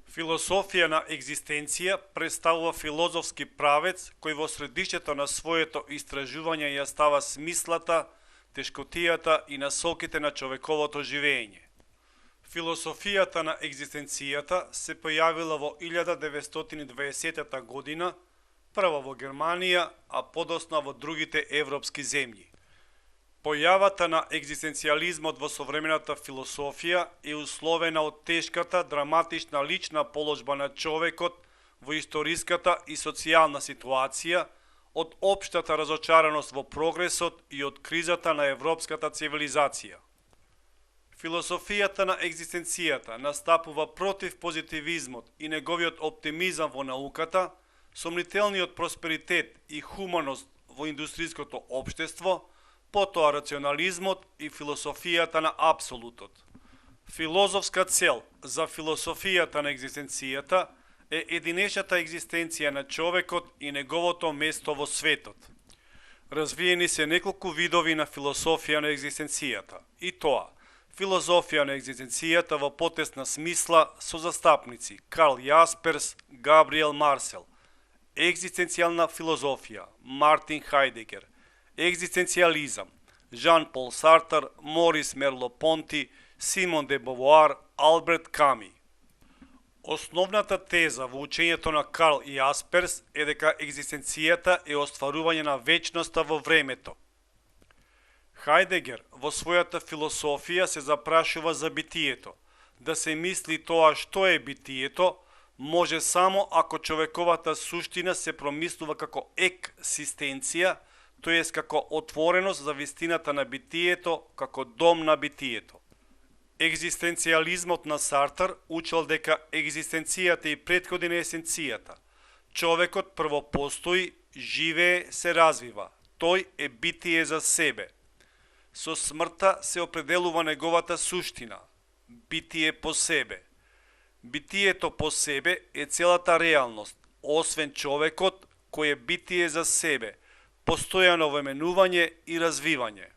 Философија на екзистенција представува филозофски правец кој во средишето на своето истражување ја става смислата, тешкотијата и насоките на човековото живење. Философијата на екзистенцијата се појавила во 1920 година, прво во Германија, а подосна во другите европски земји. Појавата на екзистенцијализмот во современата философија е условена од тешката, драматична лична положба на човекот во историската и социјална ситуација, од општата разочараност во прогресот и од кризата на европската цивилизација. Философијата на екзистенцијата настапува против позитивизмот и неговиот оптимизам во науката, сомнителниот просперитет и хуманост во индустриското општество, потоа рационализмот и философијата на апсолутот. Филозофска цел за философијата на екзистенцијата е единечната екзистенција на човекот и неговото место во светот. Развиени се неколку видови на философија на екзистенцијата, и тоа филозофија на екзистенцијата во потесна смисла со застапници Карл Јасперс, Габриел Марсел, екзистенцијална филозофија Мартин Хајдегер, екзистенцијализам Жан-Пол Сартар, Морис Мерло-Понти, Симон де Бовуар, Алберт Ками. Основната теза во учењето на Карл Јасперс е дека екзистенцијата е остварување на вечноста во времето. Хајдегер во својата философија се запрашува за битието. Да се мисли тоа што е битието, може само ако човековата суштина се промислува како ексистенција, тоест како отвореност за вистината на битието, како дом на битието. Екзистенцијализмот на Сартар учел дека екзистенцијата и претходи на есенцијата. Човекот прво постои, живее, се развива. Тој е битие за себе. Со смртта се определува неговата суштина, битие по себе. Битието по себе е целата реалност, освен човекот кој е битие за себе, постојано временување и развивање.